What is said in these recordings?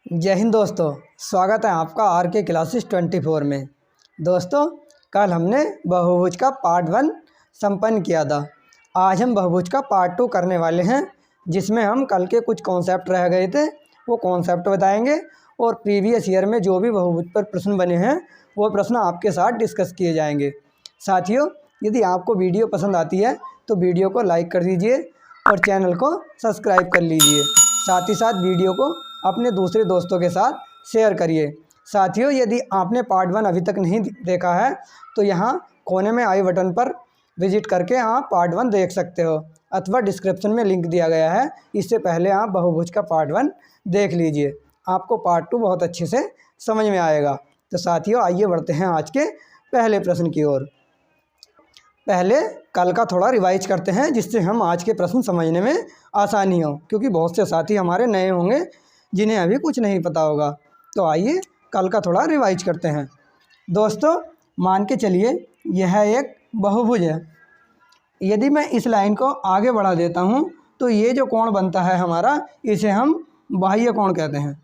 जय हिंद दोस्तों, स्वागत है आपका आर के क्लासेस 24 में। दोस्तों, कल हमने बहुभुज का पार्ट 1 संपन्न किया था। आज हम बहुभुज का पार्ट 2 करने वाले हैं, जिसमें हम कल के कुछ कॉन्सेप्ट रह गए थे वो कॉन्सेप्ट बताएंगे और प्रीवियस ईयर में जो भी बहुभुज पर प्रश्न बने हैं वो प्रश्न आपके साथ डिस्कस किए जाएंगे। साथियों, यदि आपको वीडियो पसंद आती है तो वीडियो को लाइक कर दीजिए और चैनल को सब्सक्राइब कर लीजिए। साथ ही साथ वीडियो को अपने दूसरे दोस्तों के साथ शेयर करिए। साथियों, यदि आपने पार्ट 1 अभी तक नहीं देखा है तो यहाँ कोने में आई बटन पर विजिट करके आप पार्ट 1 देख सकते हो, अथवा डिस्क्रिप्शन में लिंक दिया गया है, इससे पहले आप बहुभुज का पार्ट 1 देख लीजिए। आपको पार्ट 2 बहुत अच्छे से समझ में आएगा। तो साथियों, आइए बढ़ते हैं आज के पहले प्रश्न की ओर। पहले कल का थोड़ा रिवाइज करते हैं, जिससे हम आज के प्रश्न समझने में आसानी हो, क्योंकि बहुत से साथी हमारे नए होंगे जिन्हें अभी कुछ नहीं पता होगा। तो आइए कल का थोड़ा रिवाइज करते हैं। दोस्तों, मान के चलिए यह एक बहुभुज है। यदि मैं इस लाइन को आगे बढ़ा देता हूँ तो ये जो कोण बनता है हमारा, इसे हम बाह्य कोण कहते हैं,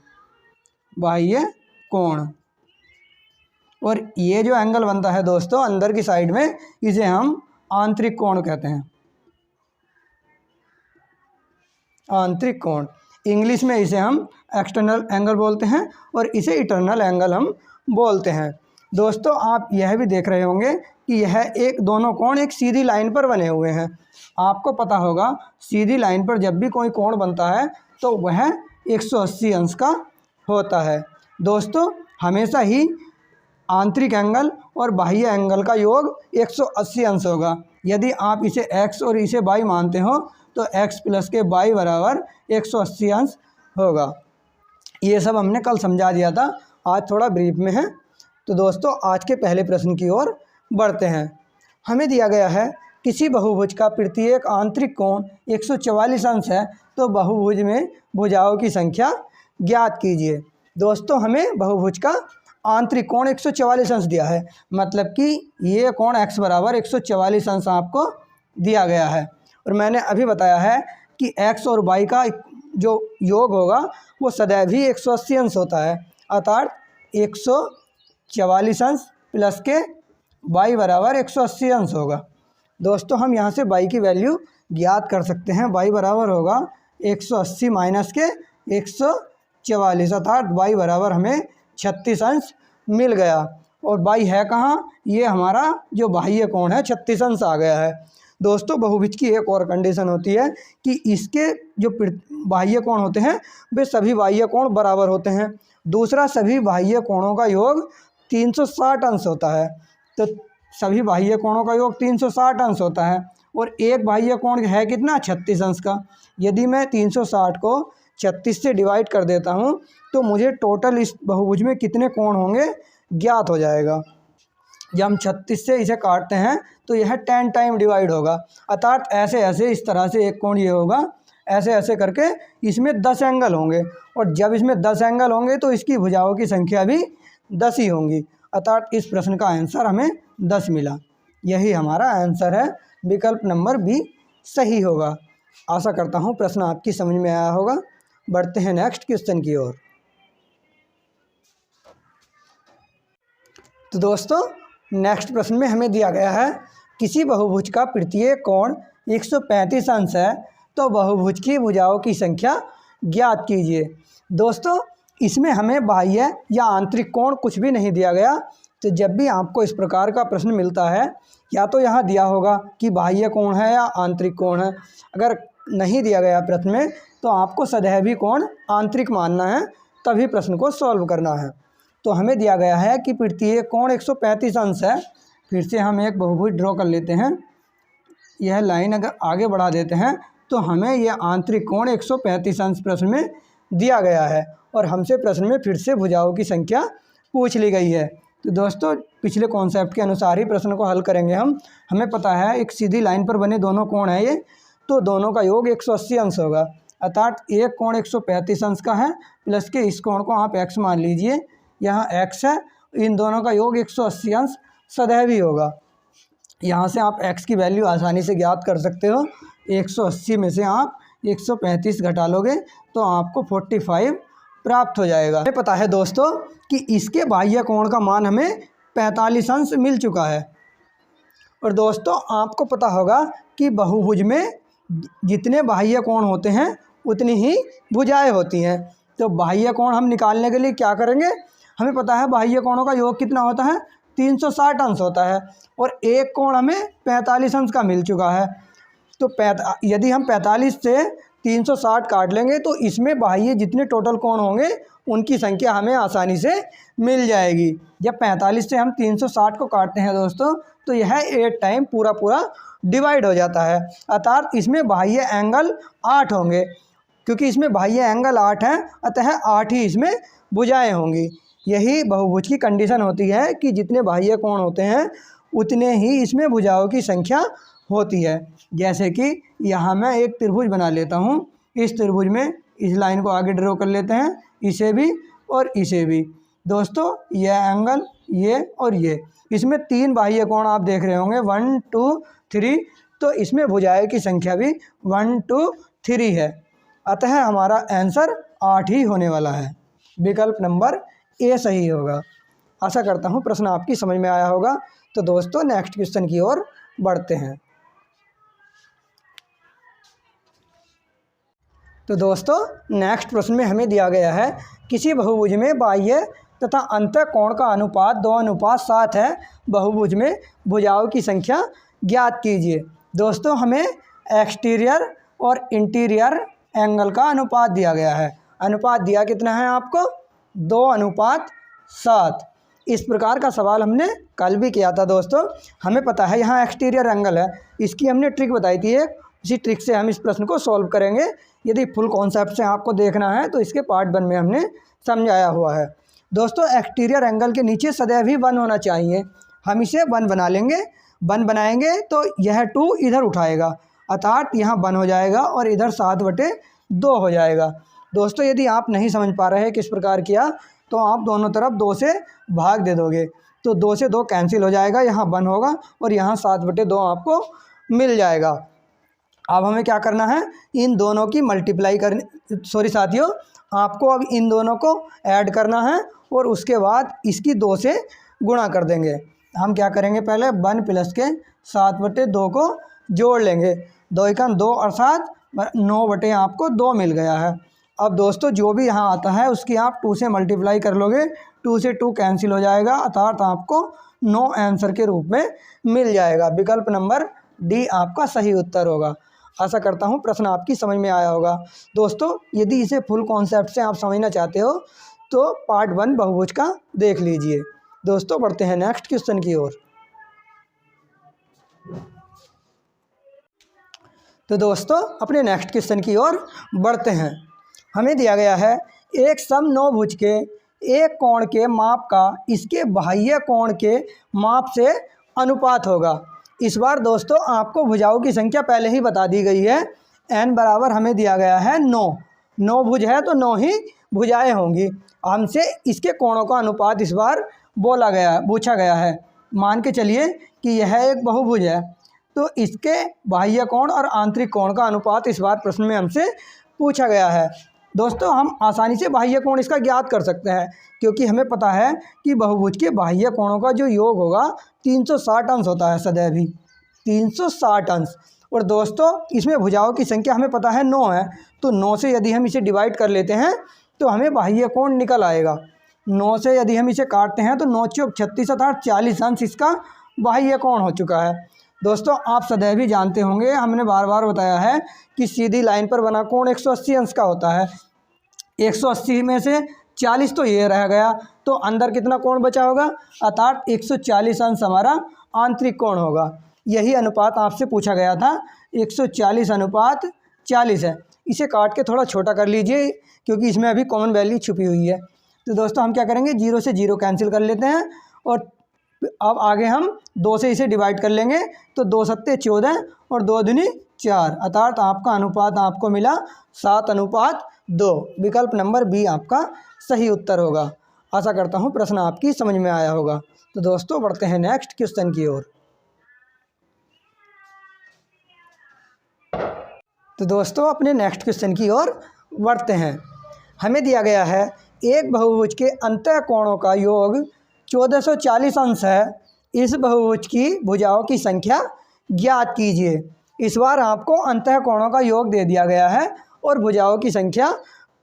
बाह्य कोण। और ये जो एंगल बनता है दोस्तों अंदर की साइड में, इसे हम आंतरिक कोण कहते हैं, आंतरिक कोण। इंग्लिश में इसे हम एक्सटर्नल एंगल बोलते हैं और इसे इंटरनल एंगल हम बोलते हैं। दोस्तों, आप यह भी देख रहे होंगे कि यह दोनों कोण एक सीधी लाइन पर बने हुए हैं। आपको पता होगा सीधी लाइन पर जब भी कोई कोण बनता है तो वह 180 अंश का होता है। दोस्तों, हमेशा ही आंतरिक एंगल और बाह्य एंगल का योग 180 अंश होगा। यदि आप इसे x और इसे y मानते हो तो x प्लस के y बराबर 180 अंश होगा। ये सब हमने कल समझा दिया था, आज थोड़ा ब्रीफ में है। तो दोस्तों, आज के पहले प्रश्न की ओर बढ़ते हैं। हमें दिया गया है किसी बहुभुज का प्रत्येक आंतरिक कोण 144 अंश है, तो बहुभुज में भुजाओं की संख्या ज्ञात कीजिए। दोस्तों, हमें बहुभुज का आंतरिक कोण 144 अंश दिया है, मतलब कि ये कोण x बराबर 144 अंश आपको दिया गया है। और मैंने अभी बताया है कि x और y का जो योग होगा वो सदैव ही 180 अंश होता है, अर्थात 144 अंश प्लस के y बराबर 180 अंश होगा। दोस्तों, हम यहाँ से y की वैल्यू ज्ञात कर सकते हैं। y बराबर होगा 180 माइनस के 144, अर्थात y बराबर हमें 36 अंश मिल गया। और y है कहाँ? ये हमारा जो बाह्य कोण है 36 अंश आ गया है। दोस्तों, बहुभुज की एक और कंडीशन होती है कि इसके जो बाह्य कोण होते हैं वे सभी बाह्य कोण बराबर होते हैं। दूसरा, सभी बाह्य कोणों का योग 360 अंश होता है। तो सभी बाह्य कोणों का योग 360 अंश होता है और एक बाह्य कोण है कितना? 36 अंश का। यदि मैं 360 को 36 से डिवाइड कर देता हूँ तो मुझे टोटल इस बहुभुज में कितने कोण होंगे ज्ञात हो जाएगा। जब हम 36 से इसे काटते हैं तो यह 10 टाइम डिवाइड होगा, अर्थात ऐसे ऐसे इस तरह से एक कोण ये होगा, ऐसे ऐसे करके इसमें 10 एंगल होंगे। और जब इसमें 10 एंगल होंगे तो इसकी भुजाओं की संख्या भी 10 ही होंगी, अर्थात इस प्रश्न का आंसर हमें 10 मिला। यही हमारा आंसर है, विकल्प नंबर बी सही होगा। आशा करता हूँ प्रश्न आपकी समझ में आया होगा। बढ़ते हैं नेक्स्ट क्वेश्चन की ओर। तो दोस्तों, नेक्स्ट प्रश्न में हमें दिया गया है किसी बहुभुज का प्रत्येक कोण 135 अंश है, तो बहुभुज की भुजाओं की संख्या ज्ञात कीजिए। दोस्तों, इसमें हमें बाह्य या आंतरिक कोण कुछ भी नहीं दिया गया। तो जब भी आपको इस प्रकार का प्रश्न मिलता है, या तो यहाँ दिया होगा कि बाह्य कोण है या आंतरिक कोण है। अगर नहीं दिया गया प्रश्न में तो आपको सदैव ही कोण आंतरिक मानना है, तभी प्रश्न को सॉल्व करना है। तो हमें दिया गया है कि प्रत्येक कोण 135 अंश है। फिर से हम एक बहुभुज ड्रॉ कर लेते हैं। यह लाइन अगर आगे बढ़ा देते हैं तो हमें यह आंतरिक कोण 135 अंश प्रश्न में दिया गया है और हमसे प्रश्न में फिर से भुजाओं की संख्या पूछ ली गई है। तो दोस्तों, पिछले कॉन्सेप्ट के अनुसार ही प्रश्न को हल करेंगे हम। हमें पता है एक सीधी लाइन पर बने दोनों कोण है ये, तो दोनों का योग 180 अंश होगा, अर्थात एक कोण 135 अंश का है प्लस के इस कोण को आप x मान लीजिए, यहाँ x है, इन दोनों का योग 180 अंश सदैव ही होगा। यहाँ से आप x की वैल्यू आसानी से ज्ञात कर सकते हो। 180 में से आप 135 घटा लोगे तो आपको 45 प्राप्त हो जाएगा। हमें पता है दोस्तों कि इसके बाह्य कोण का मान हमें 45 अंश मिल चुका है। और दोस्तों आपको पता होगा कि बहुभुज में जितने बाह्य कोण होते हैं उतनी ही भुजाएं होती हैं। तो बाह्य कोण हम निकालने के लिए क्या करेंगे, हमें पता है बाह्य कोणों का योग कितना होता है, 360 अंश होता है और एक कोण हमें 45 अंश का मिल चुका है। तो यदि हम 45 से 360 काट लेंगे तो इसमें बाह्य जितने टोटल कोण होंगे उनकी संख्या हमें आसानी से मिल जाएगी। जब 45 से हम 360 को काटते हैं दोस्तों तो यह 8 टाइम पूरा डिवाइड हो जाता है, अर्थात इसमें बाह्य एंगल 8 होंगे। क्योंकि इसमें बाह्य एंगल 8 हैं अतः 8 ही इसमें भुजाएं होंगी। यही बहुभुज की कंडीशन होती है कि जितने बाह्य कोण होते हैं उतने ही इसमें भुजाओं की संख्या होती है। जैसे कि यहाँ मैं एक त्रिभुज बना लेता हूँ। इस त्रिभुज में इस लाइन को आगे ड्रॉ कर लेते हैं, इसे भी और इसे भी। दोस्तों यह एंगल, ये और ये, इसमें 3 बाह्य कोण आप देख रहे होंगे, 1 2 3। तो इसमें भुजाएं की संख्या भी 1 2 3 है, अतः हमारा आंसर 8 ही होने वाला है। विकल्प नंबर ए सही होगा। आशा करता हूँ प्रश्न आपकी समझ में आया होगा। तो दोस्तों नेक्स्ट क्वेश्चन की ओर बढ़ते हैं। तो दोस्तों नेक्स्ट प्रश्न में हमें दिया गया है किसी बहुभुज में बाह्य तथा अंतः कोण का अनुपात 2:7 है, बहुभुज में भुजाओं की संख्या ज्ञात कीजिए। दोस्तों हमें एक्सटीरियर और इंटीरियर एंगल का अनुपात दिया गया है। अनुपात दिया कितना है आपको, 2:7। इस प्रकार का सवाल हमने कल भी किया था दोस्तों। हमें पता है यहाँ एक्सटीरियर एंगल है, इसकी हमने ट्रिक बताई थी एक, इसी ट्रिक से हम इस प्रश्न को सॉल्व करेंगे। यदि फुल कॉन्सेप्ट से आपको देखना है तो इसके पार्ट 1 में हमने समझाया हुआ है। दोस्तों एक्सटीरियर एंगल के नीचे सदैव ही 1 होना चाहिए। हम इसे 1 बना लेंगे। 1 बनाएंगे तो यह 2 इधर उठाएगा, अर्थात यहाँ 1 हो जाएगा और इधर 7/2 हो जाएगा। दोस्तों यदि आप नहीं समझ पा रहे किस प्रकार किया तो आप दोनों तरफ 2 से भाग दे दोगे, तो 2 से 2 कैंसिल हो जाएगा, यहाँ 1 होगा और यहाँ 7/2 आपको मिल जाएगा। अब हमें क्या करना है, इन दोनों की मल्टीप्लाई करनी, सॉरी साथियों, आपको अब इन दोनों को ऐड करना है और उसके बाद इसकी 2 से गुणा कर देंगे। हम क्या करेंगे, पहले 1 प्लस के 7/2 को जोड़ लेंगे। 2 × 2 और 7 9 आपको 2 मिल गया है। अब दोस्तों जो भी यहाँ आता है उसकी आप 2 से मल्टीप्लाई कर लोगे, 2 से 2 कैंसिल हो जाएगा, अर्थात आपको 9 आंसर के रूप में मिल जाएगा। विकल्प नंबर डी आपका सही उत्तर होगा। आशा करता हूँ प्रश्न आपकी समझ में आया होगा। दोस्तों यदि इसे फुल कॉन्सेप्ट से आप समझना चाहते हो तो पार्ट 1 बहुभुज का देख लीजिए। दोस्तों बढ़ते हैं नेक्स्ट क्वेश्चन की ओर। तो दोस्तों अपने नेक्स्ट क्वेश्चन की ओर बढ़ते हैं। हमें दिया गया है एक समनौभुज के एक कोण के माप का इसके बाह्य कोण के माप से अनुपात होगा। इस बार दोस्तों आपको भुजाओं की संख्या पहले ही बता दी गई है। n बराबर हमें दिया गया है 9 भुज है तो 9 ही भुजाएं होंगी। हमसे इसके कोणों का अनुपात इस बार पूछा गया है। मान के चलिए कि यह एक बहुभुज है तो इसके बाह्य कोण और आंतरिक कोण का अनुपात इस बार प्रश्न में हमसे पूछा गया है। दोस्तों हम आसानी से बाह्य कोण इसका ज्ञात कर सकते हैं, क्योंकि हमें पता है कि बहुभुज के बाह्य कोणों का जो योग होगा 360 अंश होता है, सदैव ही 360 अंश। और दोस्तों इसमें भुजाओं की संख्या हमें पता है 9 है, तो 9 से यदि हम इसे डिवाइड कर लेते हैं तो हमें बाह्य कोण निकल आएगा। 9 से यदि हम इसे काटते हैं तो 9 × 36 अर्थात 40 अंश इसका बाह्य कोण हो चुका है। दोस्तों आप सदैव ही जानते होंगे, हमने बार बार बताया है कि सीधी लाइन पर बना कोण 180 अंश का होता है। 180 में से 40 तो ये रह गया, तो अंदर कितना कोण बचा होगा, अर्थात 140 अंश हमारा आंतरिक कोण होगा। यही अनुपात आपसे पूछा गया था, 140:40 है। इसे काट के थोड़ा छोटा कर लीजिए क्योंकि इसमें अभी कॉमन वैल्यू छुपी हुई है। तो दोस्तों हम क्या करेंगे, 0 से 0 कैंसिल कर लेते हैं और अब आगे हम 2 से इसे डिवाइड कर लेंगे, तो 2 × 7 = 14 और 2 दूनी 4, अर्थात आपका अनुपात आपको मिला 7:2। विकल्प नंबर बी आपका सही उत्तर होगा। आशा करता हूँ प्रश्न आपकी समझ में आया होगा। तो दोस्तों बढ़ते हैं नेक्स्ट क्वेश्चन की ओर। तो दोस्तों अपने नेक्स्ट क्वेश्चन की ओर बढ़ते हैं। हमें दिया गया है एक बहुभुज के अंतः कोणों का योग 1440 अंश है। इस बहुभुज की भुजाओं की संख्या ज्ञात कीजिए। इस बार आपको अंतः कोणों का योग दे दिया गया है और भुजाओं की संख्या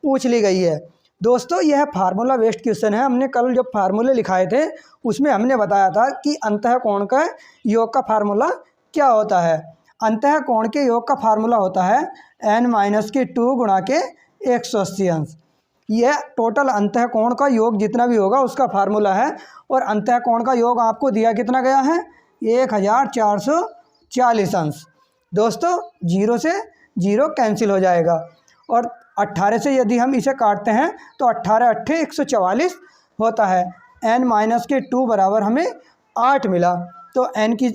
पूछ ली गई है। दोस्तों यह फार्मूला बेस्ड क्वेश्चन है। हमने कल जब फार्मूले लिखाए थे उसमें हमने बताया था कि अंतः कोण का योग का फार्मूला क्या होता है। अंतः कोण के योग का फार्मूला होता है n-2 गुणा के 180 अंश। यह टोटल अंतः कोण का योग जितना भी होगा उसका फार्मूला है। और अंतः कोण का योग आपको दिया कितना गया है 1440 अंश। दोस्तों 0 से 0 कैंसिल हो जाएगा और 18 से यदि हम इसे काटते हैं तो 18 अट्ठे 144 होता है। n-2 बराबर हमें 8 मिला। तो n की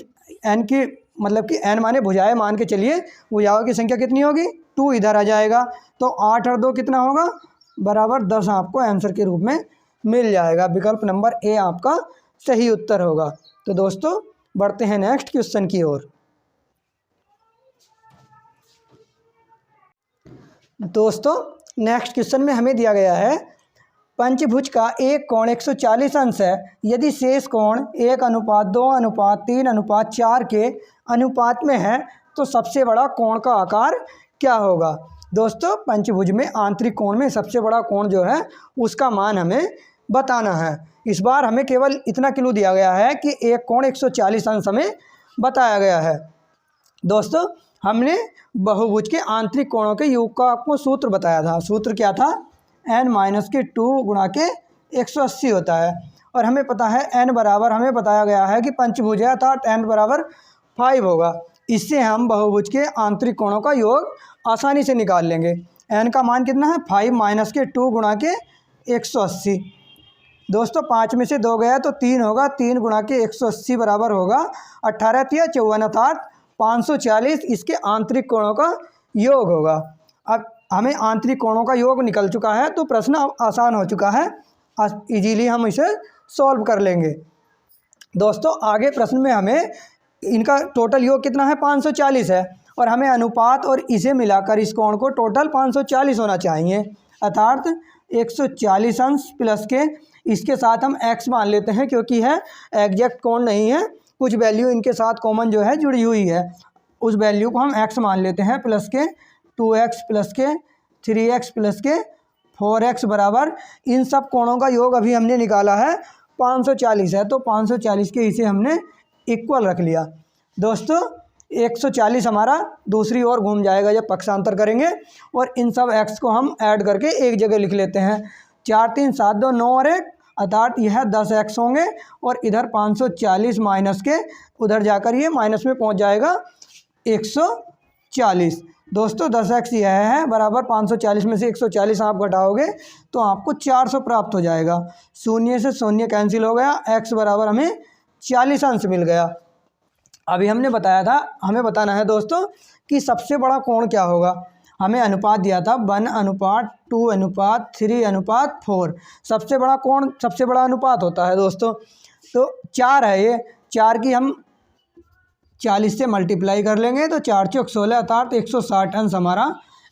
मतलब कि n माने भुजाएं मान के चलिए, भुजाओं की संख्या कितनी होगी 2 इधर आ जाएगा तो 8 और 2 कितना होगा बराबर 10 आपको आंसर के रूप में मिल जाएगा। विकल्प नंबर ए आपका सही उत्तर होगा। तो दोस्तों बढ़ते हैं नेक्स्ट क्वेश्चन की ओर। दोस्तों नेक्स्ट क्वेश्चन में हमें दिया गया है पंचभुज का एक कोण 140 अंश है। यदि शेष कोण 1:2:3:4 के अनुपात में है तो सबसे बड़ा कोण का आकार क्या होगा। दोस्तों पंचभुज में आंतरिक कोण में सबसे बड़ा कोण जो है उसका मान हमें बताना है। इस बार हमें केवल इतना क्लू दिया गया है कि एक कोण 140 अंश हमें बताया गया है। दोस्तों हमने बहुभुज के आंतरिक कोणों के योग का आपको सूत्र बताया था। सूत्र क्या था n-2 गुणा के 180 होता है। और हमें पता है n बराबर हमें बताया गया है कि पंचभुज है अर्थात n बराबर 5 होगा। इससे हम बहुभुज के आंतरिक कोणों का योग आसानी से निकाल लेंगे। n का मान कितना है 5 - 2 गुणा के 180। दोस्तों 5 में से 2 गया तो 3 होगा। 3 गुणा के 180 बराबर होगा 18 × 3 = 54 540 इसके आंतरिक कोणों का योग होगा। अब हमें आंतरिक कोणों का योग निकल चुका है तो प्रश्न अब आसान हो चुका है, इजीली हम इसे सॉल्व कर लेंगे। दोस्तों आगे प्रश्न में हमें इनका टोटल योग कितना है 540 है और हमें अनुपात और इसे मिलाकर इस कोण को टोटल 540 होना चाहिए अर्थात 140 अंश प्लस के इसके साथ हम x मान लेते हैं क्योंकि है एग्जैक्ट कोण नहीं है, कुछ वैल्यू इनके साथ कॉमन जो है जुड़ी हुई है, उस वैल्यू को हम x मान लेते हैं प्लस के 2x प्लस के 3x प्लस के 4x बराबर इन सब कोणों का योग अभी हमने निकाला है 540 है तो 540 के इसे हमने इक्वल रख लिया। दोस्तों 140 हमारा दूसरी ओर घूम जाएगा जब पक्षांतर करेंगे और इन सब x को हम ऐड करके एक जगह लिख लेते हैं। 4 3 7 2 9 और 1 अर्थात यह 10x होंगे और इधर 540 माइनस के उधर जाकर ये माइनस में पहुंच जाएगा 140। दोस्तों 10x यह है बराबर 540 में से 140 आप घटाओगे तो आपको 400 प्राप्त हो जाएगा। शून्य से शून्य कैंसिल हो गया, x बराबर हमें 40 अंश मिल गया। अभी हमने बताया था हमें बताना है दोस्तों कि सबसे बड़ा कोण क्या होगा। हमें अनुपात दिया था 1:2:3:4। सबसे बड़ा कोण सबसे बड़ा अनुपात होता है दोस्तों। तो 4 है ये, 4 की हम 40 से मल्टीप्लाई कर लेंगे तो 4 × 16 अर्थात 160 अंश हमारा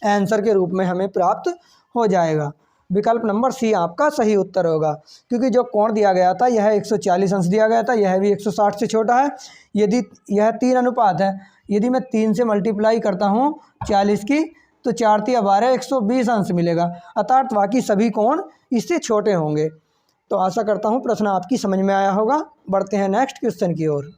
आंसर के रूप में हमें प्राप्त हो जाएगा। विकल्प नंबर सी आपका सही उत्तर होगा क्योंकि जो कोण दिया गया था यह 140 अंश दिया गया था, यह भी 160 से छोटा है। यदि यह 3 अनुपात है, यदि मैं 3 से मल्टीप्लाई करता हूँ 40 की तो 4 × 3 = 12 120 अंश मिलेगा अर्थात बाकी सभी कोण इससे छोटे होंगे। तो आशा करता हूँ प्रश्न आपकी समझ में आया होगा। बढ़ते हैं नेक्स्ट क्वेश्चन की ओर।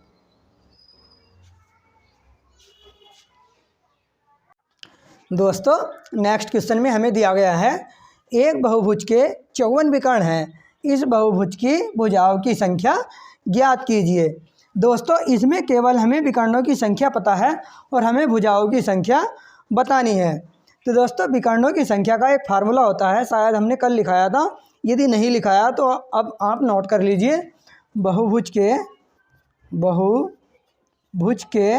दोस्तों नेक्स्ट क्वेश्चन में हमें दिया गया है एक बहुभुज के 54 विकर्ण हैं, इस बहुभुज की भुजाओं की संख्या ज्ञात कीजिए। दोस्तों इसमें केवल हमें विकर्णों की संख्या पता है और हमें भुजाओं की संख्या बतानी है। तो दोस्तों विकर्णों की संख्या का एक फार्मूला होता है, शायद हमने कल लिखाया था, यदि नहीं लिखाया तो अब आप नोट कर लीजिए। बहुभुज के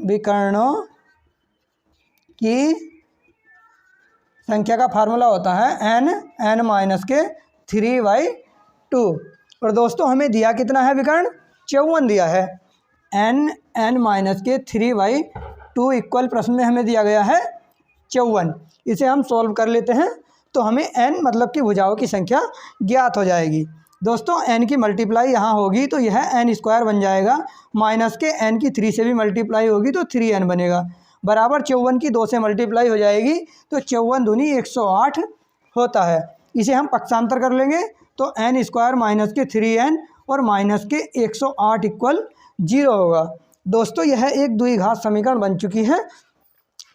विकर्णों की संख्या का फार्मूला होता है n-3/2। और दोस्तों हमें दिया कितना है विकर्ण 54 दिया है। n-3/2 इक्वल प्रश्न में हमें दिया गया है 54। इसे हम सॉल्व कर लेते हैं तो हमें n मतलब कि भुजाओं की संख्या ज्ञात हो जाएगी। दोस्तों n की मल्टीप्लाई यहाँ होगी तो यह n स्क्वायर बन जाएगा, माइनस के n की 3 से भी मल्टीप्लाई होगी तो 3n बनेगा, बराबर 54 की 2 से मल्टीप्लाई हो जाएगी तो 54 दूनी 108 होता है। इसे हम पक्षांतर कर लेंगे तो n स्क्वायर माइनस के 3n और माइनस के 108 इक्वल 0 होगा। दोस्तों यह एक द्विघात समीकरण बन चुकी है,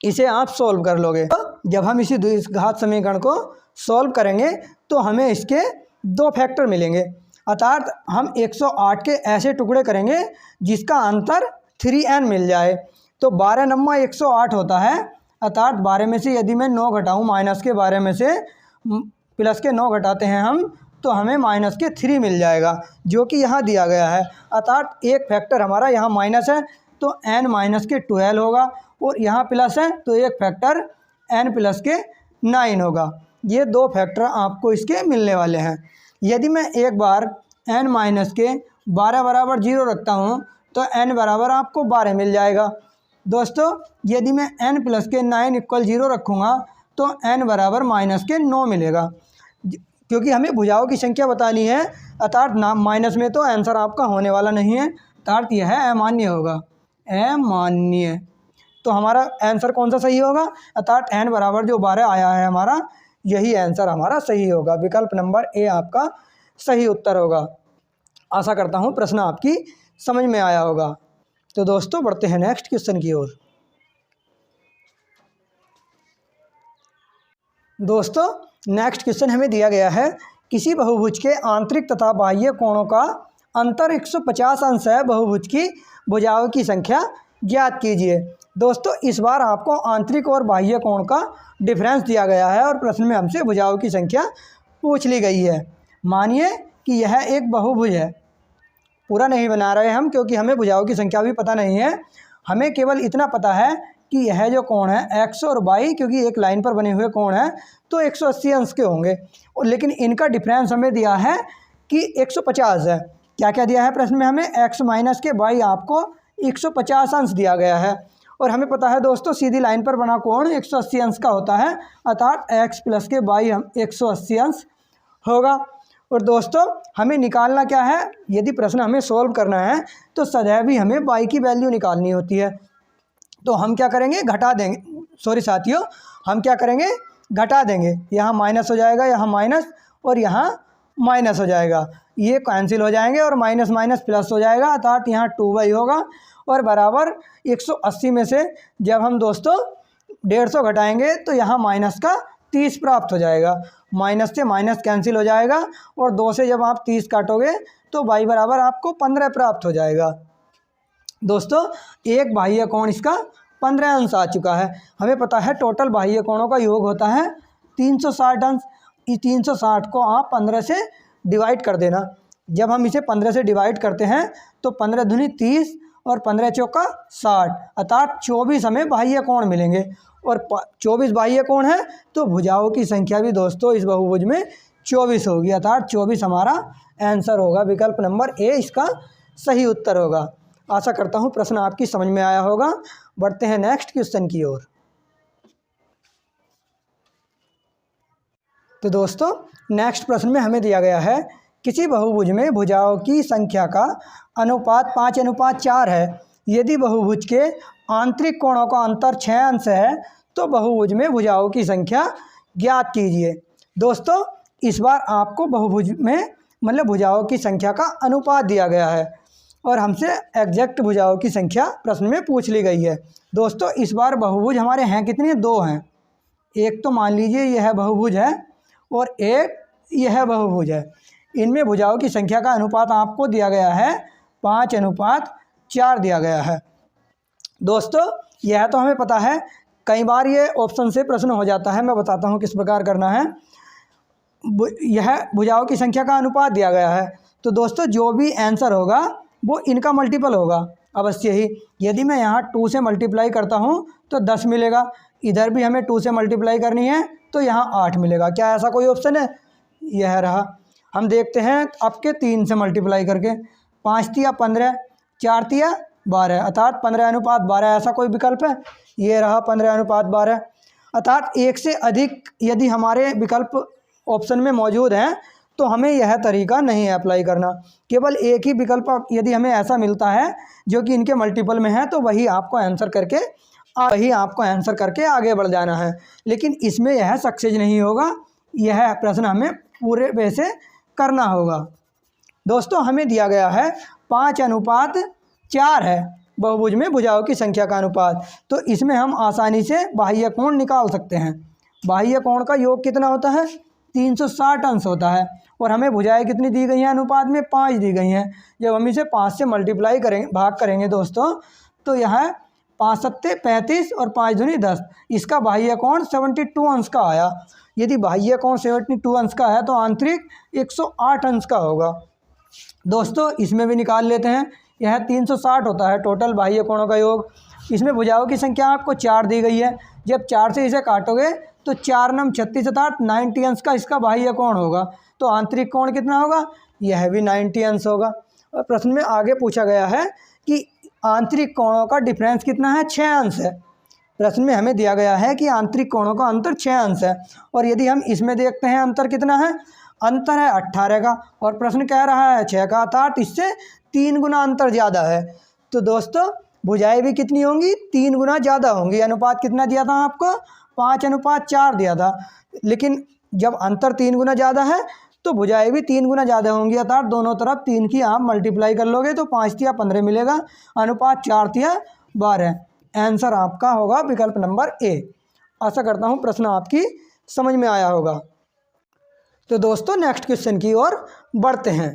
इसे आप सॉल्व कर लोगे। तो जब हम इसी द्विघात समीकरण को सॉल्व करेंगे तो हमें इसके 2 फैक्टर मिलेंगे, अर्थात हम 108 के ऐसे टुकड़े करेंगे जिसका अंतर 3n मिल जाए। तो 12 नम्मा 108 होता है, अर्थात 12 में से यदि मैं 9 घटाऊँ माइनस के 12 में से प्लस के 9 घटाते हैं हम तो हमें माइनस के 3 मिल जाएगा, जो कि यहाँ दिया गया है। अर्थात एक फैक्टर हमारा यहाँ माइनस है तो n माइनस के 12 होगा, और यहाँ प्लस है तो एक फैक्टर n प्लस के 9 होगा। ये 2 फैक्टर आपको इसके मिलने वाले हैं। यदि मैं एक बार n माइनस के 12 बराबर 0 रखता हूँ तो n बराबर आपको 12 मिल जाएगा। दोस्तों यदि मैं n प्लस के 9 इक्वल 0 रखूँगा तो n बराबर माइनस के 9 मिलेगा, क्योंकि हमें भुजाओं की संख्या बतानी है, अर्थात नाम माइनस में तो आंसर आपका होने वाला नहीं है, अर्थात यह है अमान्य होगा, अमान्य। तो हमारा आंसर कौन सा सही होगा, अर्थात n बराबर जो 12 आया है हमारा, यही आंसर हमारा सही होगा। विकल्प नंबर ए आपका सही उत्तर होगा। आशा करता हूँ प्रश्न आपकी समझ में आया होगा। तो दोस्तों बढ़ते हैं नेक्स्ट क्वेश्चन की ओर। दोस्तों नेक्स्ट क्वेश्चन हमें दिया गया है, किसी बहुभुज के आंतरिक तथा बाह्य कोणों का अंतर 150 अंश है, बहुभुज की भुजाओं की संख्या ज्ञात कीजिए। दोस्तों इस बार आपको आंतरिक और बाह्य कोण का डिफरेंस दिया गया है और प्रश्न में हमसे भुजाओं की संख्या पूछ ली गई है। मानिए कि यह एक बहुभुज है, पूरा नहीं बना रहे हम क्योंकि हमें भुजाओं की संख्या भी पता नहीं है, हमें केवल इतना पता है कि यह जो कोण है x और y, क्योंकि एक लाइन पर बने हुए कोण है तो 180 अंश के होंगे, और लेकिन इनका डिफरेंस हमें दिया है कि 150 है। क्या क्या दिया है प्रश्न में, हमें x माइनस के y आपको 150 अंश दिया गया है, और हमें पता है दोस्तों सीधी लाइन पर बना कोण 180 अंश का होता है, अर्थात x प्लस के y हम 180 अंश होगा। और दोस्तों हमें निकालना क्या है, यदि प्रश्न हमें सोल्व करना है तो सदैव ही हमें y की वैल्यू निकालनी होती है। तो हम क्या करेंगे, घटा देंगे, सॉरी साथियों, हम क्या करेंगे, घटा देंगे, यहाँ माइनस हो जाएगा, यहाँ माइनस और यहाँ माइनस हो जाएगा, ये कैंसिल हो जाएंगे और माइनस माइनस प्लस हो जाएगा, अर्थात यहाँ 2y होगा, और बराबर 180 में से जब हम दोस्तों 150 घटाएंगे तो यहाँ माइनस का 30 प्राप्त हो जाएगा, माइनस से माइनस कैंसिल हो जाएगा, और 2 से जब आप 30 काटोगे तो y बराबर आपको 15 प्राप्त हो जाएगा। दोस्तों एक बाह्य कोण इसका 15 अंश आ चुका है। हमें पता है टोटल बाह्य कोणों का योग होता है 360 अंश। इस 360 को आप 15 से डिवाइड कर देना। जब हम इसे 15 से डिवाइड करते हैं तो 15 दूनी 30 और 15 चौका 60, अर्थात 24 हमें बाह्य कोण मिलेंगे, और 24 बाह्य कोण है तो भुजाओं की संख्या भी दोस्तों इस बहुभुज में 24 होगी, अर्थात 24 हमारा आंसर होगा। विकल्प नंबर ए इसका सही उत्तर होगा। आशा करता हूँ प्रश्न आपकी समझ में आया होगा। बढ़ते हैं नेक्स्ट क्वेश्चन की ओर। तो दोस्तों नेक्स्ट प्रश्न में हमें दिया गया है, किसी बहुभुज में भुजाओं की संख्या का अनुपात 5:4 है। यदि बहुभुज के आंतरिक कोणों का अंतर 6 अंश है तो बहुभुज में भुजाओं की संख्या ज्ञात कीजिए। दोस्तों इस बार आपको बहुभुज में मतलब भुजाओं की संख्या का अनुपात दिया गया है और हमसे एग्जैक्ट भुजाओं की संख्या प्रश्न में पूछ ली गई है। दोस्तों इस बार बहुभुज हमारे हैं कितने, 2 हैं। एक तो मान लीजिए यह बहुभुज है और एक यह बहुभुज है। इनमें भुजाओं की संख्या का अनुपात आपको दिया गया है 5:4 दिया गया है। दोस्तों यह तो हमें पता है, कई बार ये ऑप्शन से प्रश्न हो जाता है। मैं बताता हूँ किस प्रकार करना है। यह भुजाओं की संख्या का अनुपात दिया गया है, तो दोस्तों जो भी आंसर होगा वो इनका मल्टीपल होगा अवश्य ही। यदि मैं यहाँ 2 से मल्टीप्लाई करता हूँ तो 10 मिलेगा, इधर भी हमें 2 से मल्टीप्लाई करनी है तो यहाँ 8 मिलेगा। क्या ऐसा कोई ऑप्शन है? यह रहा। हम देखते हैं अब के 3 से मल्टीप्लाई करके, 5 तिया 15, 4 तिया 12, अर्थात 15:12। ऐसा कोई विकल्प है? ये रहा 15:12। अर्थात एक से अधिक यदि हमारे विकल्प ऑप्शन में मौजूद हैं तो हमें यह तरीका नहीं अप्लाई करना। केवल एक ही विकल्प यदि हमें ऐसा मिलता है जो कि इनके मल्टीपल में है तो वही आपको आंसर करके आगे बढ़ जाना है। लेकिन इसमें यह सक्सेस नहीं होगा, यह प्रश्न हमें पूरे वे से करना होगा। दोस्तों हमें दिया गया है 5:4 है बहुभुज में भुजाओं की संख्या का अनुपात, तो इसमें हम आसानी से बाह्य कोण निकाल सकते हैं। बाह्य कोण का योग कितना होता है? 360 अंश होता है। और हमें भुजाएं कितनी दी गई हैं अनुपात में? 5 दी गई हैं। जब हम इसे 5 से मल्टीप्लाई करेंगे, भाग करेंगे दोस्तों, तो यह 5 सत्ते 35 और 5 दूनी 10, इसका बाह्य कोण 72 अंश का आया। यदि बाह्य कोण 72 अंश का है तो आंतरिक 108 अंश का होगा। दोस्तों इसमें भी निकाल लेते हैं। यह 360 होता है टोटल बाह्य कोणों का योग। इसमें भुजाओं की संख्या आपको 4 दी गई है। जब 4 से इसे काटोगे तो 4 9 36 अर्थात 90 अंश का इसका बाह्य कोण होगा। तो आंतरिक कोण कितना होगा? यह भी 90 अंश होगा। और प्रश्न में आगे पूछा गया है कि आंतरिक कोणों का डिफरेंस कितना है? 6 अंश है। प्रश्न में हमें दिया गया है कि आंतरिक कोणों का अंतर 6 अंश है। और यदि हम इसमें देखते हैं अंतर कितना है? अंतर है 18 का, और प्रश्न कह रहा है 6 का, अर्थात इससे 3 गुना अंतर ज़्यादा है। तो दोस्तों भुजाएं भी कितनी होंगी? 3 गुना ज़्यादा होंगी। अनुपात कितना दिया था आपको? 5:4 दिया था। लेकिन जब अंतर 3 गुना ज़्यादा है तो भुजाएं भी 3 गुना ज़्यादा होंगी, अर्थात दोनों तरफ 3 की आप मल्टीप्लाई कर लोगे तो 5 तिया 15 मिलेगा, अनुपात 4 तिया 12। आंसर आपका होगा विकल्प नंबर ए। आशा करता हूँ प्रश्न आपकी समझ में आया होगा। तो दोस्तों नेक्स्ट क्वेश्चन की ओर बढ़ते हैं।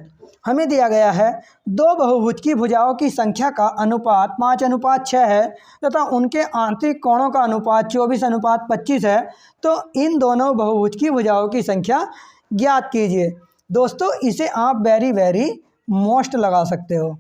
हमें दिया गया है दो बहुभुज की भुजाओं की संख्या का अनुपात 5:6 है तथा उनके आंतरिक कोणों का अनुपात 24:25 है, तो इन दोनों बहुभुज की भुजाओं की संख्या ज्ञात कीजिए। दोस्तों इसे आप वेरी मोस्ट लगा सकते हो।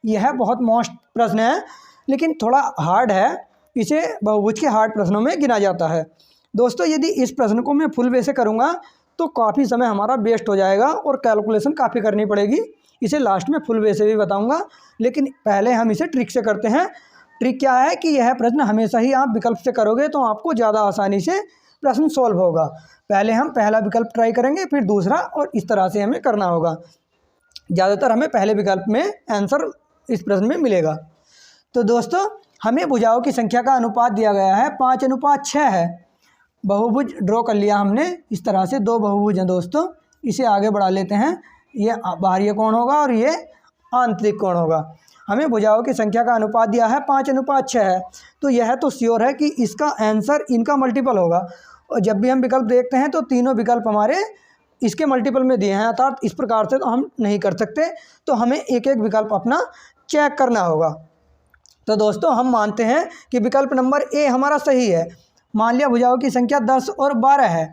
यह बहुत मोस्ट प्रश्न है लेकिन थोड़ा हार्ड है, इसे बहुभुज के हार्ड प्रश्नों में गिना जाता है। दोस्तों यदि इस प्रश्न को मैं फुल वे से करूँगा तो काफ़ी समय हमारा वेस्ट हो जाएगा और कैलकुलेशन काफ़ी करनी पड़ेगी। इसे लास्ट में फुल वे से भी बताऊंगा, लेकिन पहले हम इसे ट्रिक से करते हैं। ट्रिक क्या है कि यह प्रश्न हमेशा ही आप विकल्प से करोगे तो आपको ज़्यादा आसानी से प्रश्न सॉल्व होगा। पहले हम पहला विकल्प ट्राई करेंगे, फिर दूसरा, और इस तरह से हमें करना होगा। ज़्यादातर हमें पहले विकल्प में आंसर इस प्रश्न में मिलेगा। तो दोस्तों हमें भुजाओं की संख्या का अनुपात दिया गया है 5:6 है। बहुभुज ड्रॉ कर लिया हमने। इस तरह से दो बहुभुज हैं दोस्तों, इसे आगे बढ़ा लेते हैं। ये बाहरी कोण होगा और ये आंतरिक कोण होगा। हमें भुजाओं की संख्या का अनुपात दिया है 5:6 है, तो यह तो श्योर है कि इसका आंसर इनका मल्टीपल होगा। और जब भी हम विकल्प देखते हैं तो तीनों विकल्प हमारे इसके मल्टीपल में दिए हैं, अर्थात इस प्रकार से तो हम नहीं कर सकते, तो हमें एक एक विकल्प अपना चेक करना होगा। तो दोस्तों हम मानते हैं कि विकल्प नंबर ए हमारा सही है। मान लिया भुजाओं की संख्या 10 और 12 है,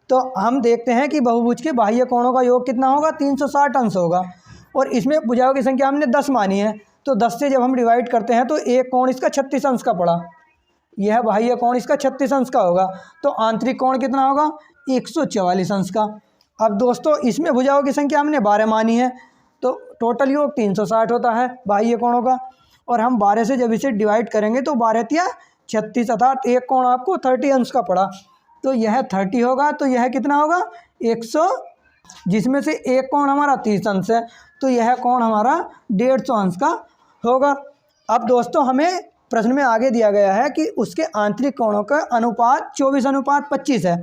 तो हम देखते हैं कि बहुभुज के बाह्य कोणों का योग कितना होगा? 360 अंश होगा। और इसमें भुजाओं की संख्या हमने 10 मानी है, तो 10 से जब हम डिवाइड करते हैं तो एक कोण इसका 36 अंश का पड़ा। यह बाह्य कोण इसका 36 अंश का होगा, तो आंतरिक कोण कितना होगा? 144 अंश का। अब दोस्तों इसमें भुजाओं की संख्या हमने 12 मानी है, तो टोटल योग 360 होता है बाह्य कोणों का। और हम 12 से जब इसे डिवाइड करेंगे तो 12 तिया 36, अर्थात एक कोण आपको 30 अंश का पड़ा, तो यह 30 होगा। तो यह कितना होगा? 100, जिसमें से एक कोण हमारा 30 अंश है, तो यह कोण हमारा 150 अंश का होगा। अब दोस्तों हमें प्रश्न में आगे दिया गया है कि उसके आंतरिक कोणों का अनुपात 24:25 है।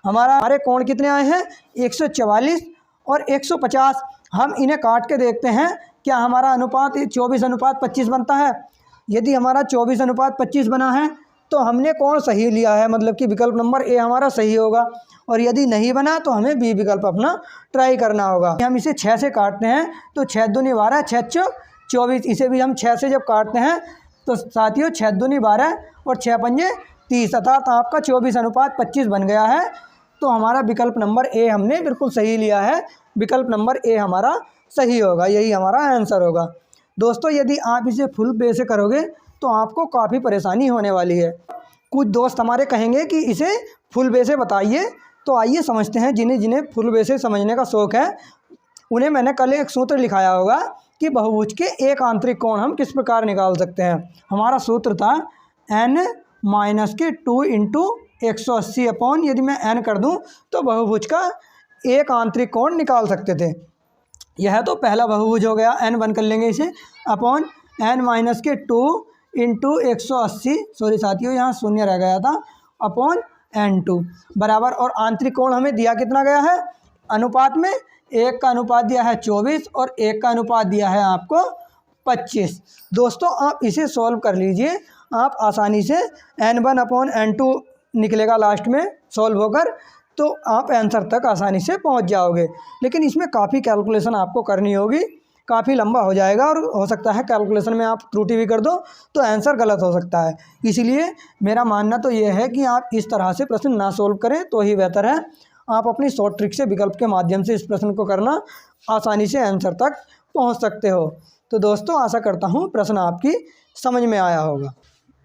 हमारे कोण कितने आए हैं? 144 और 150। हम इन्हें काट के देखते हैं क्या हमारा अनुपात 24:25 बनता है। यदि हमारा 24:25 बना है तो हमने कोण सही लिया है, मतलब कि विकल्प नंबर ए हमारा सही होगा। और यदि नहीं बना तो हमें बी विकल्प अपना ट्राई करना होगा। हम इसे 6 से काटते हैं तो 6 दूनी 12, 6 चौक 24। इसे भी हम 6 से जब काटते हैं तो साथियों 6 दूनी 12 और 6 पंजे 30, अर्थात आपका 24:25 बन गया है। तो हमारा विकल्प नंबर ए हमने बिल्कुल सही लिया है। विकल्प नंबर ए हमारा सही होगा, यही हमारा आंसर होगा। दोस्तों यदि आप इसे फुल वे से करोगे तो आपको काफ़ी परेशानी होने वाली है। कुछ दोस्त हमारे कहेंगे कि इसे फुल वे से बताइए, तो आइए समझते हैं। जिन्हें जिन्हें फुल वे से समझने का शौक़ है उन्हें मैंने कल एक सूत्र लिखाया होगा कि बहुभुज के एक आंतरिक कोण हम किस प्रकार निकाल सकते हैं। हमारा सूत्र था n - के 2 × 180 अपॉन यदि मैं n कर दूं तो बहुभुज का एक आंतरिक कोण निकाल सकते थे। यह तो पहला बहुभुज हो गया, n वन कर लेंगे इसे, अपॉन n-2 इंटू 180, सॉरी साथियों यहाँ शून्य रह गया था, अपॉन n2 बराबर, और आंतरिक कोण हमें दिया कितना गया है अनुपात में, एक का अनुपात दिया है 24 और एक का अनुपात दिया है आपको 25। दोस्तों आप इसे सॉल्व कर लीजिए, आप आसानी से n1 अपॉन n2 निकलेगा लास्ट में सॉल्व होकर, तो आप आंसर तक आसानी से पहुंच जाओगे। लेकिन इसमें काफ़ी कैलकुलेशन आपको करनी होगी, काफ़ी लंबा हो जाएगा और हो सकता है कैलकुलेशन में आप त्रुटि भी कर दो तो आंसर गलत हो सकता है। इसलिए मेरा मानना तो ये है कि आप इस तरह से प्रश्न ना सॉल्व करें तो ही बेहतर है। आप अपनी शॉर्ट ट्रिक से विकल्प के माध्यम से इस प्रश्न को करना, आसानी से आंसर तक पहुंच सकते हो। तो दोस्तों आशा करता हूं प्रश्न आपकी समझ में आया होगा।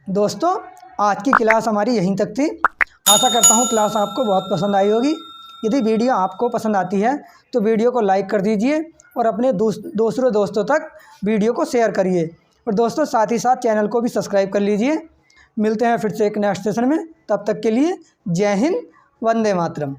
दोस्तों आज की क्लास हमारी यहीं तक थी। आशा करता हूं क्लास आपको बहुत पसंद आई होगी। यदि वीडियो आपको पसंद आती है तो वीडियो को लाइक कर दीजिए और अपने दूसरे दोस्तों तक वीडियो को शेयर करिए। और दोस्तों साथ ही साथ चैनल को भी सब्सक्राइब कर लीजिए। मिलते हैं फिर से एक नेक्स्ट सेशन में, तब तक के लिए जय हिंद, वंदे मातरम।